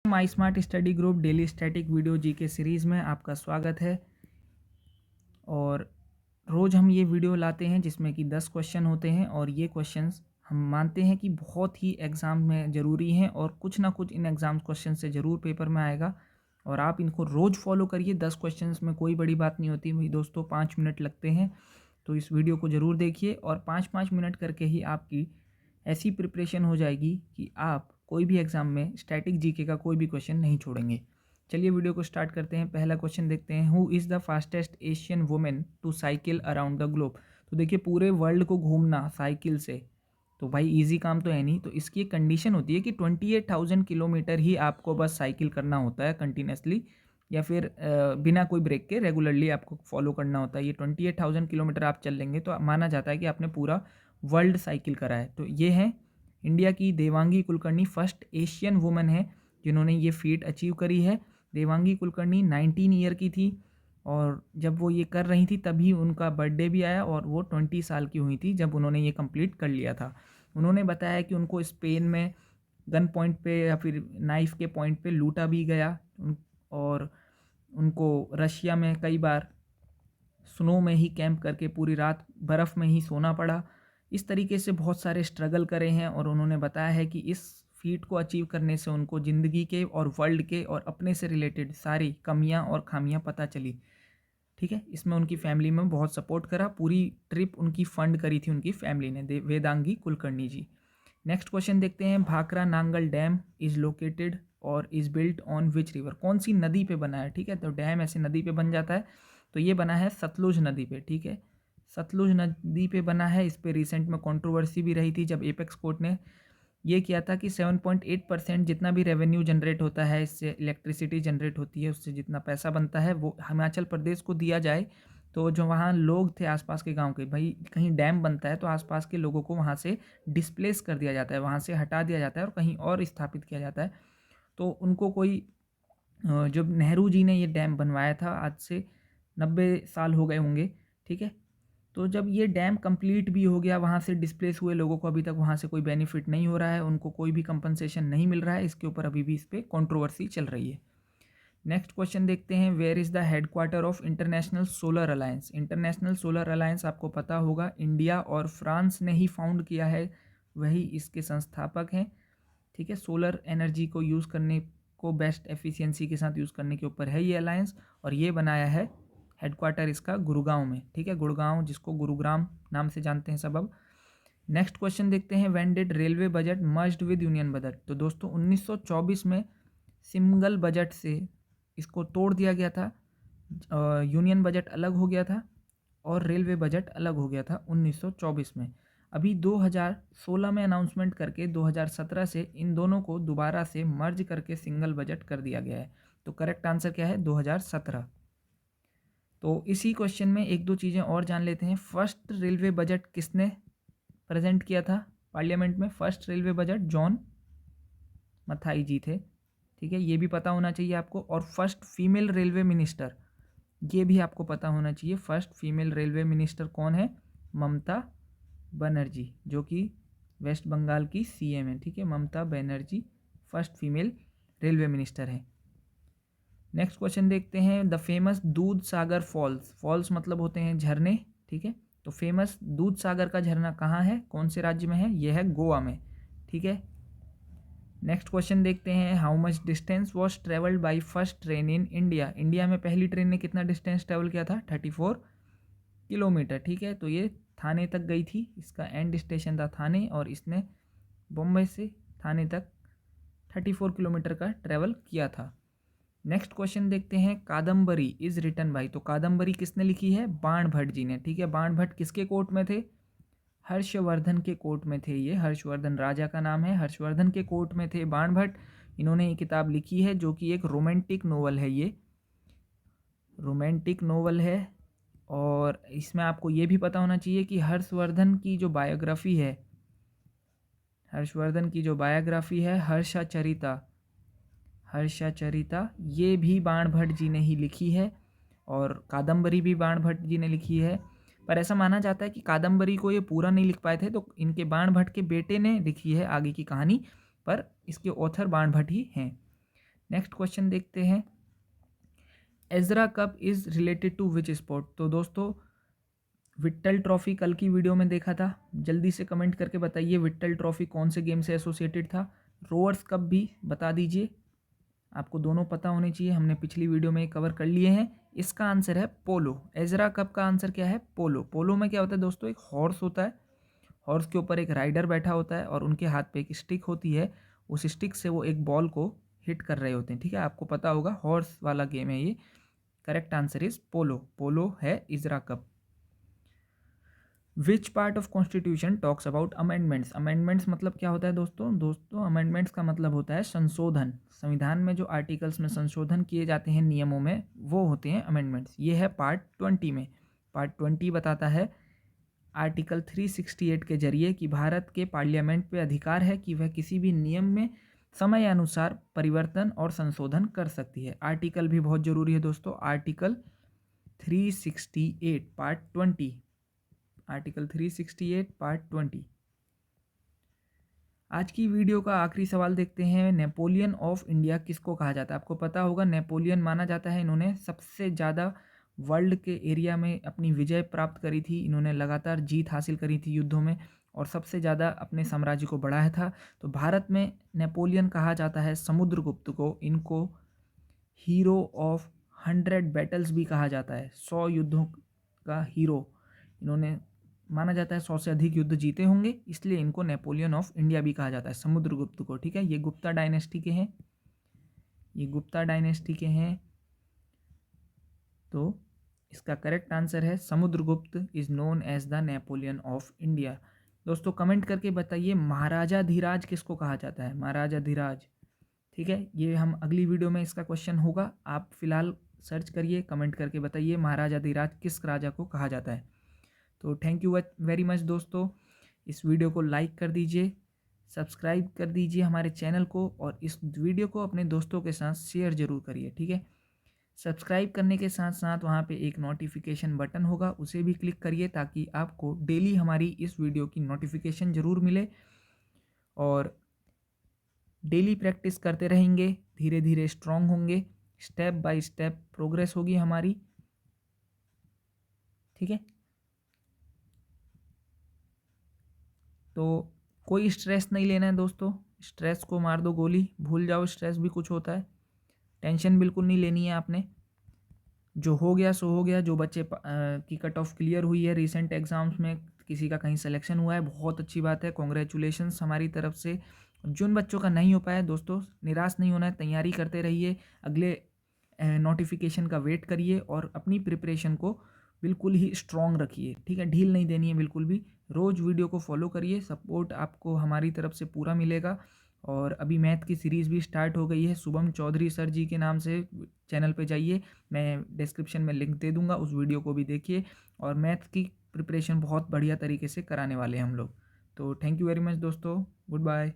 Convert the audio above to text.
माई smart study group daily static video G K series में आपका स्वागत है। और रोज़ हम ये वीडियो लाते हैं जिसमें कि 10 क्वेश्चन होते हैं और ये क्वेश्चंस हम मानते हैं कि बहुत ही एग्ज़ाम में ज़रूरी हैं और कुछ ना कुछ इन एग्ज़ाम क्वेश्चन से ज़रूर पेपर में आएगा। और आप इनको रोज़ फॉलो करिए। 10 क्वेश्चंस में कोई बड़ी बात नहीं होती भाई दोस्तों, 5 मिनट लगते हैं। तो इस वीडियो को ज़रूर देखिए और 5-5 मिनट करके ही आपकी ऐसी प्रिपरेशन हो जाएगी कि आप कोई भी एग्ज़ाम में स्टैटिक जीके का कोई भी क्वेश्चन नहीं छोड़ेंगे। चलिए वीडियो को स्टार्ट करते हैं। पहला क्वेश्चन देखते हैं, who is the fastest Asian women to cycle around the globe. तो देखिए पूरे वर्ल्ड को घूमना साइकिल से, तो भाई इजी काम तो है नहीं। तो इसकी एक कंडीशन होती है कि 28,000 किलोमीटर ही आपको बस साइकिल करना होता है कंटिन्यूसली, या फिर बिना कोई ब्रेक के रेगुलरली आपको फॉलो करना होता है। ये 28,000 किलोमीटर आप चल लेंगे तो माना जाता है कि आपने पूरा वर्ल्ड साइकिल करा है। तो ये है इंडिया की Devangi Kulkarni, first Asian women है जिन्होंने ये फीट अचीव करी है। देवांगी कुलकर्णी 19 ईयर की थी और जब वो ये कर रही थी तभी उनका बर्थडे भी आया और वो 20 साल की हुई थी जब उन्होंने ये कंप्लीट कर लिया था। उन्होंने बताया कि उनको स्पेन में गन पॉइंट पे या फिर नाइफ के पॉइंट पे लूटा भी गया और उनको रशिया में कई बार स्नो में ही कैंप करके पूरी रात बर्फ़ में ही सोना पड़ा। इस तरीके से बहुत सारे स्ट्रगल करे हैं और उन्होंने बताया है कि इस फीट को अचीव करने से उनको ज़िंदगी के और वर्ल्ड के और अपने से रिलेटेड सारी कमियां और खामियां पता चली। ठीक है, इसमें उनकी फैमिली में बहुत सपोर्ट करा। पूरी ट्रिप उनकी फ़ंड करी थी उनकी फैमिली ने, वेदांगी कुलकर्णी जी। नेक्स्ट क्वेश्चन देखते हैं, Bhakra Nangal dam is located और is built on which river. कौन सी नदी पे बना है? ठीक है, तो डैम ऐसे नदी पे बन जाता है, तो ये बना है सतलुज नदी पे। ठीक है, सतलुज नदी पे बना है। इस पे रिसेंट में कंट्रोवर्सी भी रही थी जब एपेक्स कोर्ट ने ये किया था कि 7.8% जितना भी रेवेन्यू जनरेट होता है, इससे इलेक्ट्रिसिटी जनरेट होती है, उससे जितना पैसा बनता है वो हिमाचल प्रदेश को दिया जाए। तो जो वहाँ लोग थे आसपास के गांव के, भाई कहीं डैम बनता है तो आसपास के लोगों को वहाँ से डिस्प्लेस कर दिया जाता है, वहाँ से हटा दिया जाता है और कहीं और स्थापित किया जाता है। तो उनको कोई जब नेहरू जी ने ये डैम बनवाया था, आज से 90 साल हो गए होंगे। ठीक है, तो जब ये डैम कंप्लीट भी हो गया, वहाँ से डिस्प्लेस हुए लोगों को अभी तक वहाँ से कोई बेनिफिट नहीं हो रहा है, उनको कोई भी कंपनसेशन नहीं मिल रहा है। इसके ऊपर अभी भी इस पर कंट्रोवर्सी चल रही है। नेक्स्ट क्वेश्चन देखते हैं, where is the headquarter of International Solar Alliance. International Solar Alliance आपको पता होगा इंडिया और फ्रांस ने ही फाउंड किया है, वही इसके संस्थापक हैं। ठीक है, सोलर एनर्जी को यूज़ करने को बेस्ट एफिशिएंसी के साथ यूज़ करने के ऊपर है ये अलायंस, और ये बनाया है हेडक्वार्टर इसका गुरुगांव में। ठीक है, गुड़गांव जिसको गुरुग्राम नाम से जानते हैं सब अब। नेक्स्ट क्वेश्चन देखते हैं, when did railway budget merged with union budget. तो दोस्तों 1924 में सिंगल बजट से इसको तोड़ दिया गया था। यूनियन बजट अलग हो गया था और रेलवे बजट अलग हो गया था 1924 में। अभी 2016 में अनाउंसमेंट करके 2017 से इन दोनों को दोबारा से मर्ज करके सिंगल बजट कर दिया गया है। तो करेक्ट आंसर क्या है? 2017। तो इसी क्वेश्चन में एक दो चीज़ें और जान लेते हैं। फर्स्ट रेलवे बजट किसने प्रेजेंट किया था पार्लियामेंट में? First railway budget John Mathai ji थे। ठीक है, ये भी पता होना चाहिए आपको। और फर्स्ट फीमेल रेलवे मिनिस्टर, ये भी आपको पता होना चाहिए। फर्स्ट फीमेल रेलवे मिनिस्टर कौन है? ममता बनर्जी, जो कि वेस्ट बंगाल की सीएम है। ठीक है, Mamata Banerjee first female railway minister है। नेक्स्ट क्वेश्चन देखते हैं, द फेमस दूध सागर फॉल्स। फॉल्स मतलब होते हैं झरने। ठीक है, तो फेमस दूध सागर का झरना कहाँ है, कौन से राज्य में है? यह है गोवा में। ठीक है, नेक्स्ट क्वेश्चन देखते हैं, how much distance was travelled by first train in India. India में पहली ट्रेन ने कितना डिस्टेंस ट्रेवल किया था? 34 किलोमीटर। ठीक है, तो ये थाने तक गई थी, इसका एंड स्टेशन था थाने, और इसने बम्बई से थाने तक 34 किलोमीटर का ट्रेवल किया था। नेक्स्ट क्वेश्चन देखते हैं, कादम्बरी इज रिटन बाई। तो कादम्बरी किसने लिखी है? बाण भट्ट जी ने। ठीक है, बाण भट्ट किसके कोर्ट में थे? हर्षवर्धन के कोर्ट में थे। ये हर्षवर्धन राजा का नाम है, हर्षवर्धन के कोर्ट में थे बाण भट्ट। इन्होंने ये किताब लिखी है जो कि एक रोमांटिक नोवेल है। ये रोमांटिक नोवेल है और इसमें आपको ये भी पता होना चाहिए कि हर्षवर्धन की जो बायोग्राफी है, हर्षवर्धन की जो बायोग्राफी है हर्षचरिता, हर्षचरिता ये भी बाण भट्ट जी ने ही लिखी है, और कादम्बरी भी बाण भट्ट जी ने लिखी है। पर ऐसा माना जाता है कि कादम्बरी को ये पूरा नहीं लिख पाए थे, तो इनके बाण भट्ट के बेटे ने लिखी है आगे की कहानी, पर इसके ऑथर बाण भट्ट ही हैं। नेक्स्ट क्वेश्चन देखते हैं, Ezra cup is related to which sport. तो दोस्तों विट्टल ट्रॉफी कल की वीडियो में देखा था, जल्दी से कमेंट करके बताइए विट्टल ट्रॉफी कौन से गेम से एसोसिएटेड था। रोवर्स कप भी बता दीजिए, आपको दोनों पता होने चाहिए, हमने पिछली वीडियो में कवर कर लिए हैं। इसका आंसर है पोलो। एजरा कप का आंसर क्या है? पोलो। पोलो में क्या होता है दोस्तों, एक हॉर्स होता है, हॉर्स के ऊपर एक राइडर बैठा होता है और उनके हाथ पे एक स्टिक होती है, उस स्टिक से वो एक बॉल को हिट कर रहे होते हैं। ठीक है, आपको पता होगा, हॉर्स वाला गेम है ये। Correct answer is polo. Polo है Ezra cup. Which part of constitution talks about amendments. Amendments मतलब क्या होता है दोस्तों अमेंडमेंट्स का मतलब होता है संशोधन। संविधान में जो आर्टिकल्स में संशोधन किए जाते हैं नियमों में, वो होते हैं अमेंडमेंट्स। ये है पार्ट 20 में। पार्ट 20 बताता है आर्टिकल 368 के जरिए कि भारत के पार्लियामेंट पे अधिकार है कि वह किसी भी नियम में समय अनुसार परिवर्तन और संशोधन कर सकती है। आर्टिकल भी बहुत ज़रूरी है दोस्तों, आर्टिकल 368 पार्ट 20। Article 368 part 20। आज की वीडियो का आखिरी सवाल देखते हैं, नेपोलियन ऑफ इंडिया किसको कहा जाता है। आपको पता होगा नेपोलियन माना जाता है, इन्होंने सबसे ज़्यादा वर्ल्ड के एरिया में अपनी विजय प्राप्त करी थी, इन्होंने लगातार जीत हासिल करी थी युद्धों में और सबसे ज़्यादा अपने साम्राज्य को बढ़ाया था। तो भारत में नेपोलियन कहा जाता है समुद्रगुप्त को। इनको हीरो ऑफ 100 बैटल्स भी कहा जाता है, 100 युद्धों का हीरो। इन्होंने माना जाता है 100 से अधिक युद्ध जीते होंगे, इसलिए इनको नेपोलियन ऑफ इंडिया भी कहा जाता है, समुद्रगुप्त को। ठीक है, ये गुप्ता डायनेस्टी के हैं, ये गुप्ता डायनेस्टी के हैं। तो इसका करेक्ट आंसर है Samudragupta is known as the Napoleon of India. दोस्तों कमेंट करके बताइए महाराजा धीराज किसको कहा जाता है, महाराजा धीराज। ठीक है, ये हम अगली वीडियो में इसका क्वेश्चन होगा, आप फिलहाल सर्च करिए, कमेंट करके बताइए महाराजा धीराज किस राजा को कहा जाता है। तो थैंक यू वेरी मच दोस्तों, इस वीडियो को लाइक कर दीजिए, सब्सक्राइब कर दीजिए हमारे चैनल को और इस वीडियो को अपने दोस्तों के साथ शेयर ज़रूर करिए। ठीक है, सब्सक्राइब करने के साथ साथ वहाँ पे एक नोटिफिकेशन बटन होगा, उसे भी क्लिक करिए ताकि आपको डेली हमारी इस वीडियो की नोटिफिकेशन ज़रूर मिले। और डेली प्रैक्टिस करते रहेंगे, धीरे धीरे स्ट्रांग होंगे, स्टेप बाय स्टेप प्रोग्रेस होगी हमारी। ठीक है, तो कोई स्ट्रेस नहीं लेना है दोस्तों, स्ट्रेस को मार दो गोली, भूल जाओ स्ट्रेस भी कुछ होता है। टेंशन बिल्कुल नहीं लेनी है आपने, जो हो गया सो हो गया। जो बच्चे की कट ऑफ क्लियर हुई है रिसेंट एग्ज़ाम्स में, किसी का कहीं सिलेक्शन हुआ है, बहुत अच्छी बात है, कॉन्ग्रेचुलेशंस हमारी तरफ से। जिन बच्चों का नहीं हो पाया दोस्तों, निराश नहीं होना है, तैयारी करते रहिए, अगले नोटिफिकेशन का वेट करिए और अपनी प्रिपरेशन को बिल्कुल ही स्ट्रॉन्ग रखिए। ठीक है, ढील नहीं देनी है बिल्कुल भी, रोज़ वीडियो को फॉलो करिए, सपोर्ट आपको हमारी तरफ से पूरा मिलेगा। और अभी मैथ की सीरीज़ भी स्टार्ट हो गई है, शुभम चौधरी सर जी के नाम से चैनल पे जाइए, मैं डिस्क्रिप्शन में लिंक दे दूंगा, उस वीडियो को भी देखिए। और मैथ की प्रिपरेशन बहुत बढ़िया तरीके से कराने वाले हैं हम लोग। तो थैंक यू वेरी मच दोस्तों, गुड बाय।